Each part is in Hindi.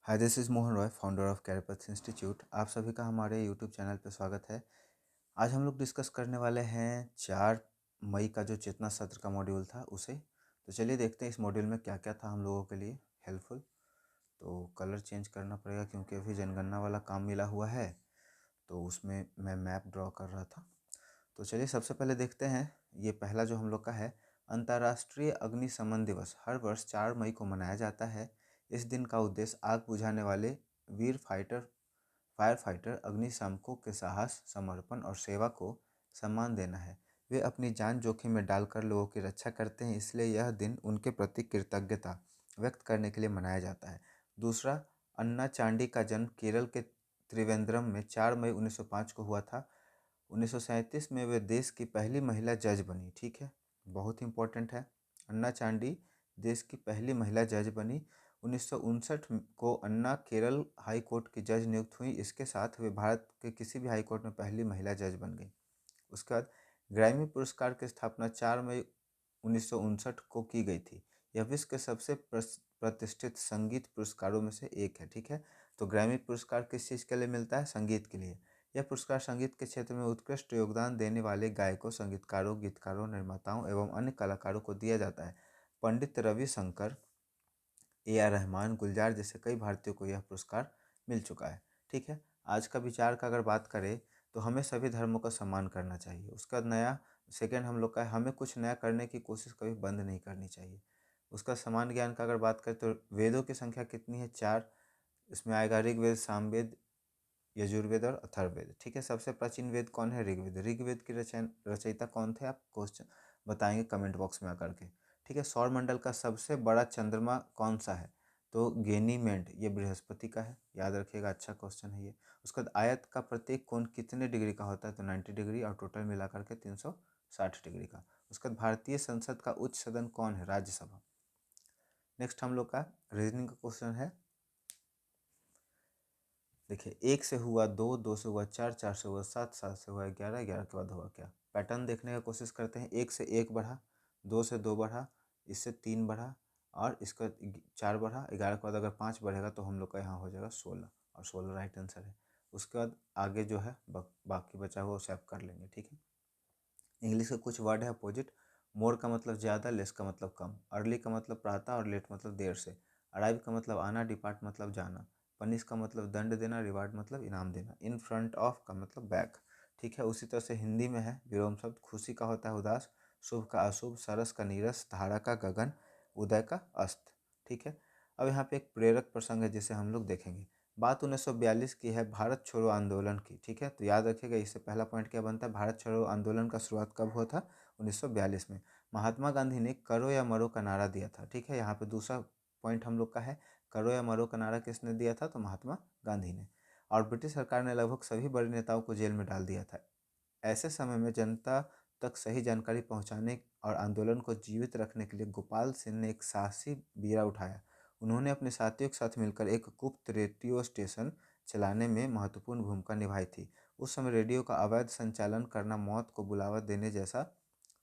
Hi, this is Mohan Roy, founder of कैरिपथ इंस्टीट्यूट। आप सभी का हमारे यूट्यूब चैनल पर स्वागत है। आज हम लोग डिस्कस करने वाले हैं 4 मई का जो चेतना सत्र का मॉड्यूल था उसे। तो चलिए देखते हैं इस मॉड्यूल में क्या क्या था हम लोगों के लिए हेल्पफुल। तो कलर चेंज करना पड़ेगा क्योंकि अभी जनगणना वाला काम मिला हुआ है, तो उसमें मैं मैप ड्रॉ कर रहा था। तो चलिए सबसे पहले देखते हैं, ये पहला जो हम लोग का है, अंतर्राष्ट्रीय अग्निशमन दिवस हर वर्ष 4 मई को मनाया जाता है। इस दिन का उद्देश्य आग बुझाने वाले वीर फायर फाइटर अग्निशामकों के साहस, समर्पण और सेवा को सम्मान देना है। वे अपनी जान जोखिम में डालकर लोगों की रक्षा करते हैं, इसलिए यह दिन उनके प्रति कृतज्ञता व्यक्त करने के लिए मनाया जाता है। दूसरा, अन्ना चांडी का जन्म केरल के त्रिवेंद्रम में 4 मई 1905 को हुआ था। 1937 में वे देश की पहली महिला जज बनी। ठीक है, बहुत इंपॉर्टेंट है। अन्ना चांडी देश की पहली महिला जज बनी। 1959 को अन्ना केरल हाई कोर्ट की जज नियुक्त हुई। इसके साथ वे भारत के किसी भी हाई कोर्ट में पहली महिला जज बन गई। उसके बाद ग्रैमी पुरस्कार की स्थापना 4 मई 1959 को की गई थी। यह विश्व के सबसे प्रतिष्ठित संगीत पुरस्कारों में से एक है। ठीक है, तो ग्रैमी पुरस्कार किस चीज़ के लिए मिलता है? संगीत के लिए। यह पुरस्कार संगीत के क्षेत्र में उत्कृष्ट योगदान देने वाले गायकों, संगीतकारों, गीतकारों, निर्माताओं एवं अन्य कलाकारों को दिया जाता है। पंडित रविशंकर, A.R. रहमान, गुलजार जैसे कई भारतीयों को यह पुरस्कार मिल चुका है। ठीक है, आज का विचार का अगर बात करें तो हमें सभी धर्मों का सम्मान करना चाहिए। उसका नया सेकंड हम लोग का है, हमें कुछ नया करने की कोशिश कभी बंद नहीं करनी चाहिए। उसका समान ज्ञान का अगर बात करें तो वेदों की संख्या कितनी है? 4। इसमें आएगा ऋग्वेद, सामवेद, यजुर्वेद और अथर्ववेद। ठीक है, सबसे प्राचीन वेद कौन है? ऋग्वेद। ऋग्वेद की रचयिता कौन थे? आप क्वेश्चन बताएंगे कमेंट बॉक्स में आकर के। ठीक है, सौर मंडल का सबसे बड़ा चंद्रमा कौन सा है? तो गेनीमेंड, ये बृहस्पति का है, याद रखिएगा, अच्छा क्वेश्चन है ये। उसके बाद आयत का प्रत्येक कोण कितने डिग्री का होता है? तो 90 डिग्री और टोटल मिलाकर के 360 डिग्री का। उसके बाद भारतीय संसद का उच्च सदन कौन है? राज्यसभा। नेक्स्ट हम लोग का रीजनिंग का क्वेश्चन है। देखिए, 1 से हुआ 2, 2 से हुआ 4, 4 से हुआ 7, 7 से हुआ 11, 11 के बाद हुआ क्या? पैटर्न देखने का कोशिश करते हैं। 1 से 1 बढ़ा, 2 से 2 बढ़ा, इससे 3 बढ़ा और इसका 4 बढ़ा। 11 के बाद अगर 5 बढ़ेगा तो हम लोग का यहाँ हो जाएगा 16, और 16 राइट आंसर है। उसके बाद आगे जो है बाकी बचा हुआ उसे आप कर लेंगे। ठीक है, इंग्लिश के कुछ वर्ड है अपोजिट। मोर का मतलब ज़्यादा, लेस का मतलब कम, अर्ली का मतलब प्रातः और लेट मतलब देर से, अराइव का मतलब आना, डिपार्ट मतलब जाना, पनिश का मतलब दंड देना, रिवार्ड मतलब इनाम देना, इन फ्रंट ऑफ का मतलब बैक। ठीक है, उसी तरह से हिंदी में है विलोम शब्द। खुशी का होता है उदास, शुभ का अशुभ, सरस का नीरस, धारा का गगन, उदय का अस्त। ठीक है, अब यहाँ पे एक प्रेरक प्रसंग है जिसे हम लोग देखेंगे। बात 1942 की है, भारत छोड़ो आंदोलन की। ठीक है, तो याद रखिएगा, इससे पहला पॉइंट क्या बनता है? भारत छोड़ो आंदोलन का शुरुआत कब हुआ था? 1942 में। महात्मा गांधी ने करो या मरो का नारा दिया था। ठीक है, यहाँ पे दूसरा पॉइंट हम लोग का है, करो या मरो का नारा किसने दिया था? तो महात्मा गांधी ने। और ब्रिटिश सरकार ने लगभग सभी बड़े नेताओं को जेल में डाल दिया था। ऐसे समय में जनता तक सही जानकारी पहुंचाने और आंदोलन को जीवित रखने के लिए गोपाल सिंह ने एक साहसी बीड़ा उठाया। उन्होंने अपने साथियों के साथ मिलकर एक गुप्त रेडियो स्टेशन चलाने में महत्वपूर्ण भूमिका निभाई थी। उस समय रेडियो का अवैध संचालन करना मौत को बुलावा देने जैसा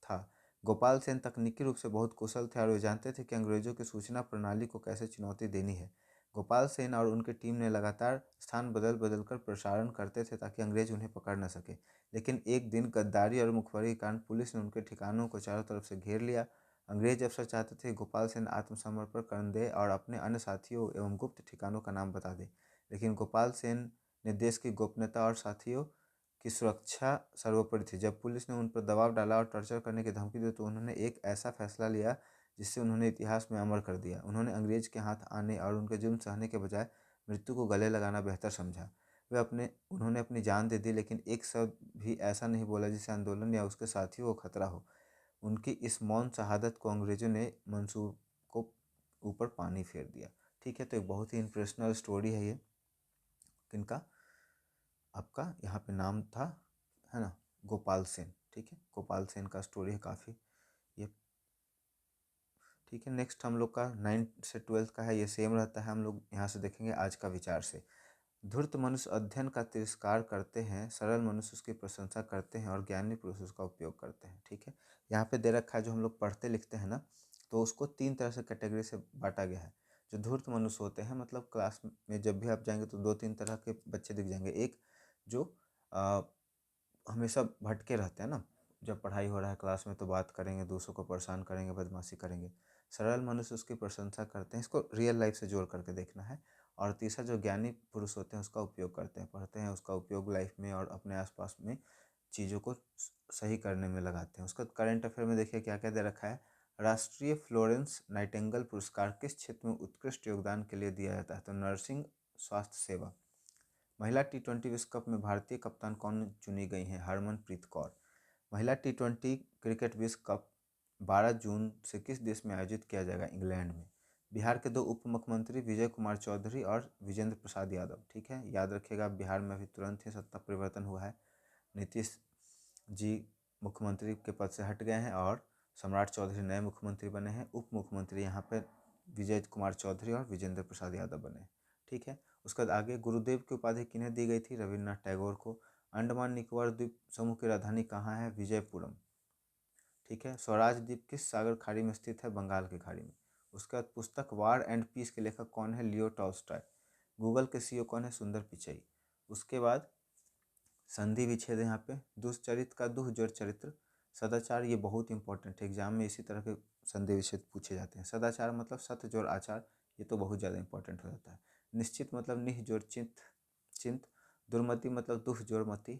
था। गोपाल सेन तकनीकी रूप से बहुत कुशल थे और वे जानते थे कि अंग्रेजों की सूचना प्रणाली को कैसे चुनौती देनी है। गोपाल सेन और उनकी टीम ने लगातार स्थान बदल बदल कर प्रसारण करते थे ताकि अंग्रेज उन्हें पकड़ न सके। लेकिन एक दिन गद्दारी और मुखबरी के कारण पुलिस ने उनके ठिकानों को चारों तरफ से घेर लिया। अंग्रेज अफसर चाहते थे गोपाल सेन आत्मसमर्पण कर दे और अपने अन्य साथियों एवं गुप्त ठिकानों का नाम बता दे, लेकिन गोपाल सेन ने देश की गोपनीयता और साथियों की सुरक्षा सर्वोपरि थी। जब पुलिस ने उन पर दबाव डाला और टॉर्चर करने की धमकी दी तो उन्होंने एक ऐसा फैसला लिया जिससे उन्होंने इतिहास में अमर कर दिया। उन्होंने अंग्रेज के हाथ आने और उनके जुल्म सहने के बजाय मृत्यु को गले लगाना बेहतर समझा। उन्होंने अपनी जान दे दी, लेकिन एक शब्द भी ऐसा नहीं बोला जिससे आंदोलन या उसके साथियों को खतरा हो। उनकी इस मौन शहादत को अंग्रेजों ने मंसूर को ऊपर पानी फेर दिया। ठीक है, तो एक बहुत ही इंप्रेशनल स्टोरी है ये। किनका? आपका यहाँ पे नाम था, है ना, गोपाल सेन। ठीक है, गोपाल सेन का स्टोरी है काफ़ी ये। ठीक है, नेक्स्ट हम लोग का 9 से 12 का है, ये सेम रहता है। हम लोग यहाँ से देखेंगे आज का विचार से। धूर्त मनुष्य अध्ययन का तिरस्कार करते हैं, सरल मनुष्य उसकी प्रशंसा करते हैं और ज्ञानी पुरुष उसका उपयोग करते हैं। ठीक है, यहाँ पे दे रखा है जो हम लोग पढ़ते लिखते हैं ना, तो उसको 3 तरह से कैटेगरी से बांटा गया है। जो धूर्त मनुष्य होते हैं, मतलब क्लास में जब भी आप जाएंगे तो 2-3 तरह के बच्चे दिख जाएंगे। एक जो हमेशा भटके रहते हैं ना, जब पढ़ाई हो रहा है क्लास में तो बात करेंगे, दूसरों को परेशान करेंगे, बदमाशी करेंगे। सरल मनुष्य उसकी प्रशंसा करते हैं, इसको रियल लाइफ से जोड़ करके देखना है। और तीसरा जो ज्ञानी पुरुष होते हैं उसका उपयोग करते हैं, पढ़ते हैं, उसका उपयोग लाइफ में और अपने आसपास में चीज़ों को सही करने में लगाते हैं। उसका करंट अफेयर में देखिए क्या क्या दे रखा है। राष्ट्रीय फ्लोरेंस नाइटिंगेल पुरस्कार किस क्षेत्र में उत्कृष्ट योगदान के लिए दिया जाता है? तो नर्सिंग, स्वास्थ्य सेवा। महिला टी20 विश्व कप में भारतीय कप्तान कौन चुनी गई हैं? हरमनप्रीत कौर। महिला टी20 क्रिकेट विश्व कप 12 जून से किस देश में आयोजित किया जाएगा? इंग्लैंड में। बिहार के 2 उप मुख्यमंत्री विजय कुमार चौधरी और विजेंद्र प्रसाद यादव। ठीक है, याद रखिएगा, बिहार में अभी तुरंत ही सत्ता परिवर्तन हुआ है। नीतीश जी मुख्यमंत्री के पद से हट गए हैं और सम्राट चौधरी नए मुख्यमंत्री बने हैं। उप मुख्यमंत्री यहाँ पर विजय कुमार चौधरी और विजेंद्र प्रसाद यादव बने हैं। ठीक है, उसके बाद आगे गुरुदेव की उपाधि किन्हें दी गई थी? रविन्द्रनाथ टैगोर को। अंडमान निकोबार द्वीप समूह की राजधानी कहाँ है? विजयपुरम। ठीक है, स्वराज द्वीप किस सागर खाड़ी में स्थित है? बंगाल की खाड़ी में। उसके बाद पुस्तक वार एंड पीस के लेखक कौन है? Leo Tolstoy. गूगल के सीईओ कौन है? सुंदर पिचई। उसके बाद संधि विच्छेद यहाँ पे। दुष्चरित्र का दुह जोड़ चरित्र। सदाचार, ये बहुत इंपॉर्टेंट है, एग्जाम में इसी तरह के संधि विच्छेद पूछे जाते हैं। सदाचार मतलब सत्य जोड़ आचार, ये तो बहुत ज़्यादा इंपॉर्टेंट हो जाता है। निश्चित मतलब निह जोड़ चिंत चिंत। दुर्मति मतलब दुह जोड़ मति।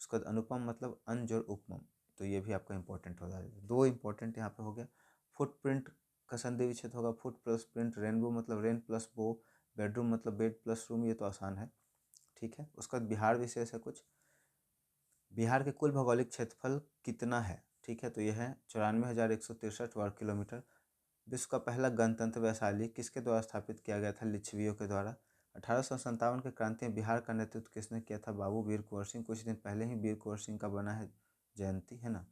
उसके बाद अनुपम मतलब अन जोड़ उपमम, तो ये भी आपका इंपॉर्टेंट हो जाएगा। 2 इंपॉर्टेंट यहाँ पे हो गया। फुटप्रिंट का संधि विच्छेद होगा फुट प्लस प्रिंट। रेनबो मतलब रेन प्लस बो। बेडरूम मतलब बेड प्लस रूम, ये तो आसान है। ठीक है, उसका बिहार विशेष है कुछ। बिहार के कुल भौगोलिक क्षेत्रफल कितना है? ठीक है, तो यह है 94,163 वर्ग किलोमीटर। विश्व का पहला गणतंत्र वैशाली किसके द्वारा स्थापित किया गया था? लिच्छवियों के द्वारा। 1857 के क्रांति में बिहार का नेतृत्व किसने किया था? बाबू वीर कुंवर सिंह। कुछ दिन पहले ही वीर कुंवर सिंह का बना है जयंती, है ना।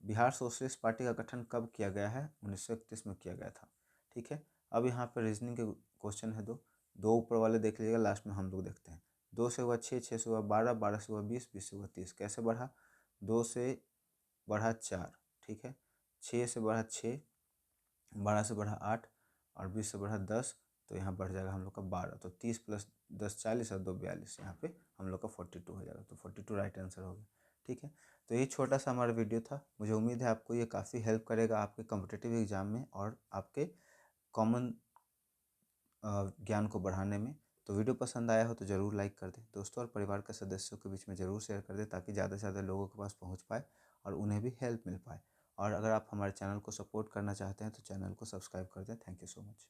बिहार सोशलिस्ट पार्टी का गठन कब किया गया है? 1931 में किया गया था। ठीक है, अब यहाँ पर रीजनिंग के क्वेश्चन है दो ऊपर वाले देख लीजिएगा, लास्ट में हम लोग देखते हैं। 2 से हुआ 6, 6 से हुआ 12, 12 से हुआ 20, 20 से हुआ 30। कैसे बढ़ा? 2 से बढ़ा 4, ठीक है, 6 से बढ़ा 6, 12 से बढ़ा 8 और 20 से बढ़ा 10, तो यहाँ बढ़ जाएगा हम लोग का 12। तो 30 प्लस 10 40 और 2 42, यहाँ पे हम लोग का 42 हो जाएगा। तो 42 राइट आंसर हो गया। ठीक है, तो ये छोटा सा हमारा वीडियो था। मुझे उम्मीद है आपको ये काफ़ी हेल्प करेगा आपके कॉम्पिटिटिव एग्जाम में और आपके कॉमन ज्ञान को बढ़ाने में। तो वीडियो पसंद आया हो तो ज़रूर लाइक कर दें, दोस्तों और परिवार के सदस्यों के बीच में ज़रूर शेयर कर दें, ताकि ज़्यादा से ज़्यादा लोगों के पास पहुंच पाए और उन्हें भी हेल्प मिल पाए। और अगर आप हमारे चैनल को सपोर्ट करना चाहते हैं तो चैनल को सब्सक्राइब कर दें। Thank you so much.